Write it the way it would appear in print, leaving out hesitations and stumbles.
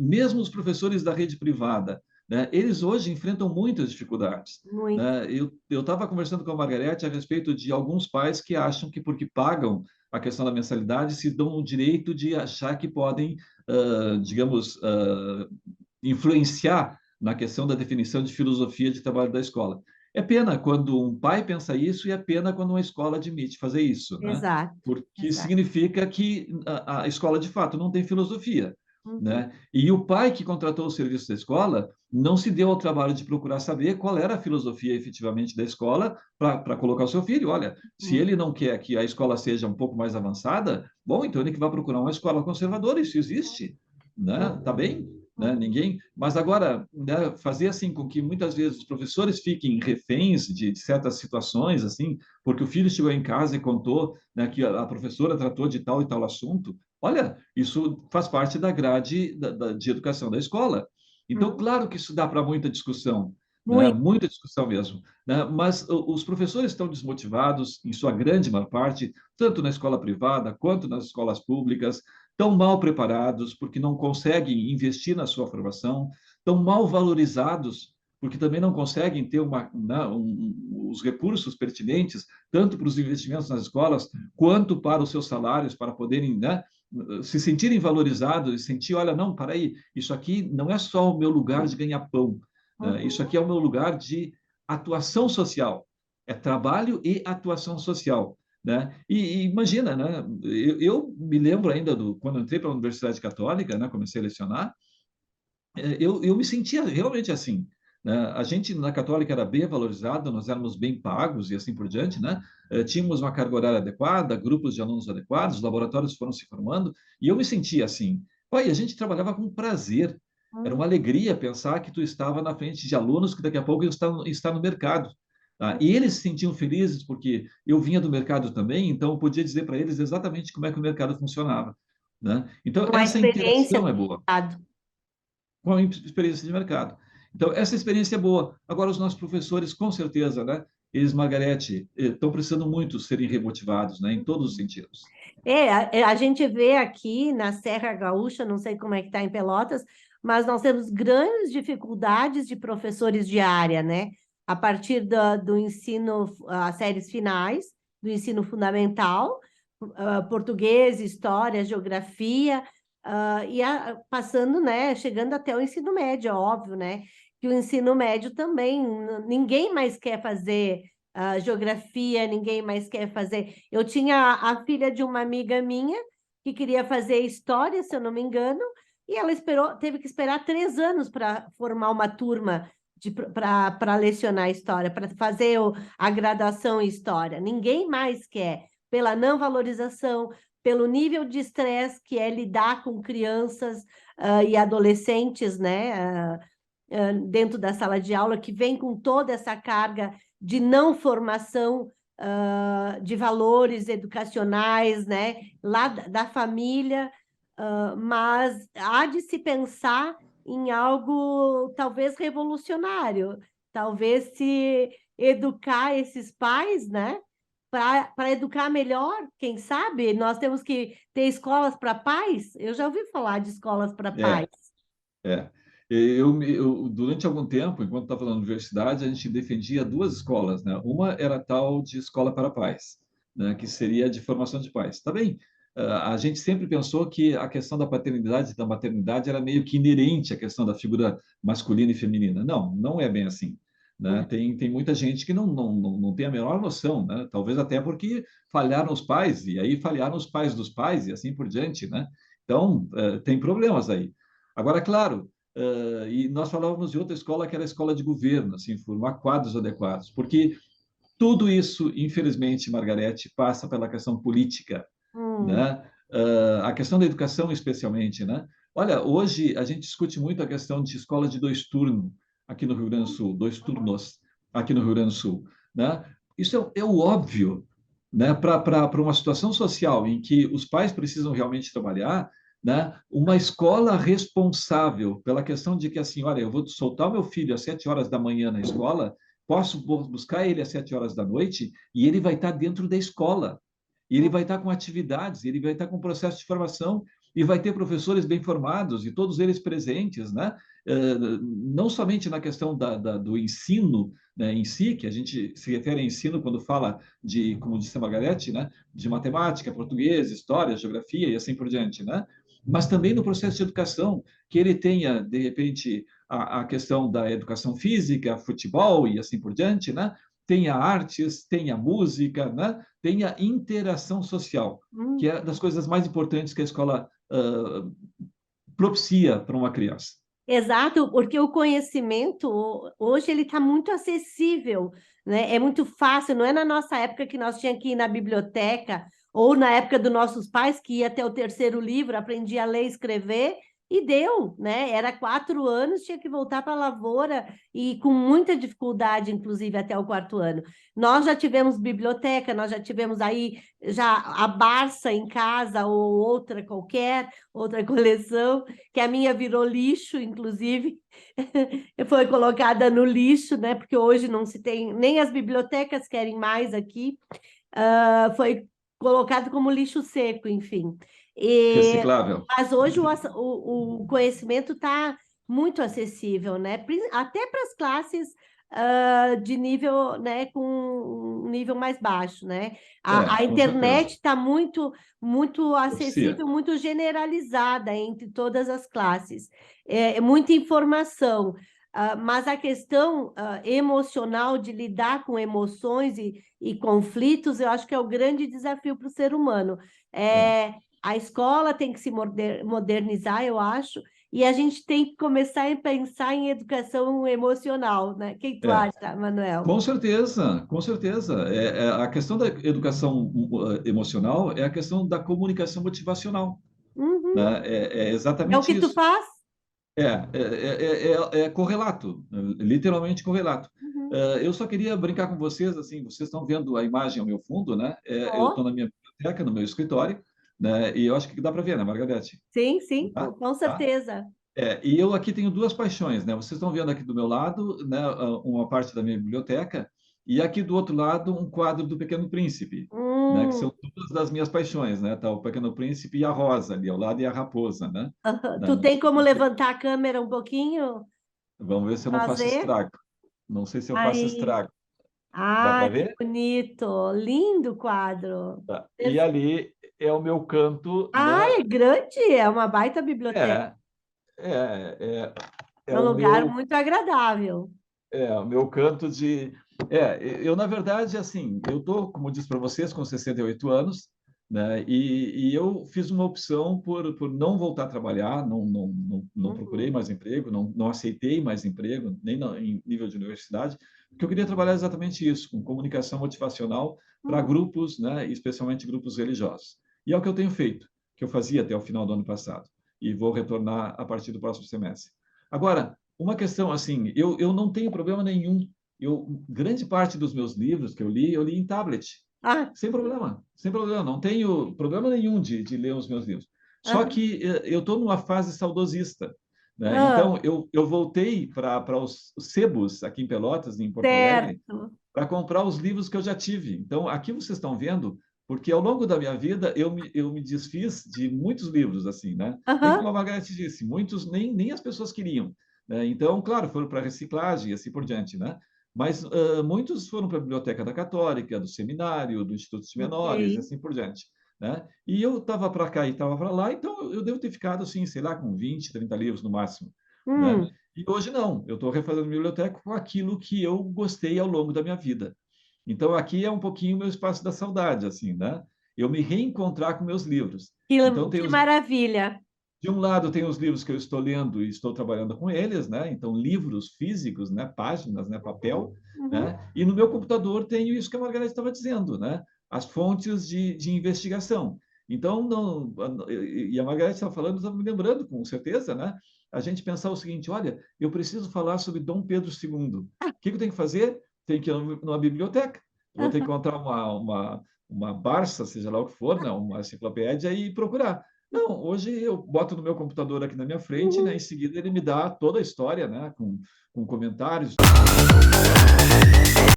mesmo os professores da rede privada, né, eles hoje enfrentam muitas dificuldades. Muito. Né? Eu estava conversando com a Margarete a respeito de alguns pais que acham que, porque pagam a questão da mensalidade, se dão o direito de achar que podem, digamos, influenciar na questão da definição de filosofia de trabalho da escola. É pena quando um pai pensa isso e é pena quando uma escola admite fazer isso, né? Exato, Porque exato. significa que a escola, de fato, não tem filosofia. Uhum, Né? E o pai que contratou o serviço da escola não se deu ao trabalho de procurar saber qual era a filosofia efetivamente da escola para colocar o seu filho. Olha, se uhum, ele não quer que a escola seja um pouco mais avançada, bom, então ele que vai procurar uma escola conservadora, isso existe, né? Tá uhum, bem? Né? uhum. Ninguém. Mas agora, né, fazer assim com que muitas vezes os professores fiquem reféns de certas situações, assim, porque o filho chegou em casa e contou, né, que a professora tratou de tal e tal assunto. Olha, isso faz parte da grade de educação da escola. Então, Uhum. claro que isso dá para muita discussão, né? Muito. Muita discussão mesmo. Né? Mas os professores estão desmotivados, em sua grande maior parte, tanto na escola privada quanto nas escolas públicas, tão mal preparados porque não conseguem investir na sua formação, tão mal valorizados porque também não conseguem ter os recursos pertinentes, tanto para os investimentos nas escolas, quanto para os seus salários, para poderem, né, se sentirem valorizados e sentir, olha, não, para aí, isso aqui não é só o meu lugar de ganhar pão, né? Isso Uhum. aqui é o meu lugar de atuação social, é trabalho e atuação social. Né? E imagina, né? Eu me lembro ainda quando entrei para a Universidade Católica, né? Comecei a lecionar, eu me sentia realmente assim. Né? A gente na Católica era bem valorizado, nós éramos bem pagos e assim por diante, né? Tínhamos uma carga horária adequada, grupos de alunos adequados, laboratórios foram se formando, e eu me sentia assim. Pai, a gente trabalhava com prazer. Era Uhum. uma alegria pensar que tu estava na frente de alunos que daqui a pouco está no mercado. Tá? E eles se sentiam felizes porque eu vinha do mercado também, então eu podia dizer para eles exatamente como é que o mercado funcionava. Né? Então, Uma essa experiência interação do é boa mercado. com a experiência de mercado. Então, essa experiência é boa. Agora, os nossos professores, com certeza, né? Eles, Margarete, estão precisando muito serem remotivados, né? Em todos os sentidos. A gente vê aqui na Serra Gaúcha, não sei como é que está em Pelotas, mas nós temos grandes dificuldades de professores de área, né? A partir do ensino, as séries finais, do ensino fundamental, português, história, geografia, passando, né? Chegando até o ensino médio, é óbvio, né? Que o ensino médio também, ninguém mais quer fazer geografia, ninguém mais quer fazer. Eu tinha a filha de uma amiga minha que queria fazer história, se eu não me engano, e ela teve que esperar 3 anos para formar uma turma para lecionar história, para fazer a graduação em história. Ninguém mais quer, pela não valorização, pelo nível de estresse que é lidar com crianças e adolescentes, né? Dentro da sala de aula, que vem com toda essa carga de não formação de valores educacionais, né, lá da família, mas há de se pensar em algo talvez revolucionário, talvez se educar esses pais, né, para educar melhor, quem sabe? Nós temos que ter escolas para pais. Eu já ouvi falar de escolas para É, pais. é. Durante algum tempo, enquanto estava na universidade, a gente defendia duas escolas, né? Uma era a tal de escola para pais, né? Que seria de formação de pais. Tá bem? A gente sempre pensou que a questão da paternidade e da maternidade era meio que inerente à questão da figura masculina e feminina. Não, não é bem assim. Né? Tem muita gente que não tem a menor noção, né? Talvez até porque falharam os pais, e aí falharam os pais dos pais, e assim por diante, né? Então, tem problemas aí. Agora, claro, e nós falávamos de outra escola que era a escola de governo, assim, formar quadros adequados, porque tudo isso, infelizmente, Margarete, passa pela questão política, Hum, né? A questão da educação, especialmente, né? Olha, hoje a gente discute muito a questão de escola de dois turnos aqui no Rio Grande do Sul, dois turnos aqui no Rio Grande do Sul, né? Isso é o óbvio, né? Para uma situação social em que os pais precisam realmente trabalhar, né? Uma escola responsável pela questão de que assim, olha, eu vou soltar o meu filho às 7 horas da manhã na escola, posso buscar ele às 7 horas da noite e ele vai estar dentro da escola. E ele vai estar com atividades, ele vai estar com processo de formação. e vai ter professores bem formados e todos eles presentes, né? Não somente na questão do ensino, né, em si, que a gente se refere a ensino quando fala de, como disse a Margarete, né, de matemática, português, história, geografia e assim por diante, né? Mas também no processo de educação, que ele tenha, de repente, a questão da educação física, futebol e assim por diante, né? Tenha artes, tenha música, né? Tenha interação social, que é das coisas mais importantes que a escola propicia para uma criança. Exato, porque o conhecimento hoje ele está muito acessível, né? É muito fácil, não é na nossa época que nós tínhamos que ir na biblioteca, ou na época dos nossos pais, que ia até o terceiro livro, aprendia a ler e escrever, e deu, né? Era 4 anos, tinha que voltar para a lavoura, e com muita dificuldade, inclusive, até o quarto ano. Nós já tivemos biblioteca, nós já tivemos aí já a Barça em casa, ou outra qualquer, outra coleção, que a minha virou lixo, inclusive, foi colocada no lixo, né? Porque hoje não se tem, nem as bibliotecas querem mais aqui, foi colocado como lixo seco, enfim. Reciclável. Mas hoje o conhecimento está muito acessível, né? Até para as classes de nível, né, com um nível mais baixo, né? A Com certeza. internet está muito Propicia. acessível, muito generalizada entre todas as classes. É muita informação. Mas a questão emocional de lidar com emoções e conflitos, eu acho que é o grande desafio para o ser humano. É. A escola tem que se modernizar, eu acho, e a gente tem que começar a pensar em educação emocional, né? O que tu É. acha, Manuel? Com certeza, com certeza. A questão da educação emocional é a questão da comunicação motivacional, Uhum. né? É É o que exatamente tu isso. faz? É correlato, literalmente correlato. Uhum. Eu só queria brincar com vocês, assim, vocês estão vendo a imagem ao meu fundo, né? Eu estou Oh, na minha biblioteca, no meu escritório, né? E eu acho que dá para ver, né, Margarete? sim, sim, Tá? com Tá? certeza. E eu aqui tenho duas paixões, né? Vocês estão vendo aqui do meu lado, né, uma parte da minha biblioteca, e aqui do outro lado um quadro do Pequeno Príncipe, né? Que Hum, são duas das minhas paixões, né? Tá o Pequeno Príncipe e a Rosa ali ao lado e a raposa, né? tu Não tem sei, como levantar a câmera um pouquinho? vamos ver se eu não faço Fazer? estrago. Não sei se eu faço Aí. estrago. Dá para Ah, que ver? bonito! Lindo quadro. Tá. E ali é o meu canto, Ah, né? é grande, é uma baita biblioteca. É, é, é, é É um o lugar meu muito agradável. o meu canto de. Eu, na verdade, assim, eu estou, como eu disse para vocês, com 68 anos, né? E eu fiz uma opção por não voltar a trabalhar, não procurei Uhum, mais emprego, não aceitei mais emprego, nem em nível de universidade, porque eu queria trabalhar exatamente isso, com comunicação motivacional para uhum. grupos, né? Especialmente grupos religiosos. E é o que eu tenho feito, que eu fazia até o final do ano passado, e vou retornar a partir do próximo semestre. Agora, uma questão assim, eu não tenho problema nenhum. Grande parte dos meus livros que eu li em tablet, Ah, sem problema, não tenho problema nenhum de ler os meus livros. Só ah, que eu estou numa fase saudosista, né? ah, Então, eu voltei para os sebos aqui em Pelotas, em Porto Alegre, certo. para comprar os livros que eu já tive. Então, aqui vocês estão vendo, porque ao longo da minha vida eu me desfiz de muitos livros, assim, né? Bem como Aham, a Margarete disse, muitos nem as pessoas queriam, né? Então, claro, foram para reciclagem e assim por diante, né? Mas muitos foram para a Biblioteca da Católica, do Seminário, do Instituto de Menores e ok. assim por diante, né? E eu estava para cá e estava para lá, então eu devo ter ficado, assim, sei lá, com 20, 30 livros no máximo, né? Hum, E hoje não, eu estou refazendo a biblioteca com aquilo que eu gostei ao longo da minha vida. Então, aqui é um pouquinho o meu espaço da saudade, assim, né? Eu me reencontrar com meus livros. que, Então, que maravilha. de um lado, tem os livros que eu estou lendo e estou trabalhando com eles, né? Então, livros físicos, né? Páginas, né? Uhum, Papel, uhum. né? E no meu computador tenho isso que a Margarida estava dizendo, né? As fontes de investigação. Então, não, e a Margarida estava falando, estava me lembrando, com certeza, né? A gente pensar o seguinte: olha, eu preciso falar sobre Dom Pedro II. O que eu tenho que fazer? Tenho que ir numa biblioteca. Vou ter que encontrar uma Barça, seja lá o que for, né? Uma enciclopédia e procurar. Não, hoje eu boto no meu computador aqui na minha frente, né? Em Uhum. seguida ele me dá toda a história, né? Com comentários.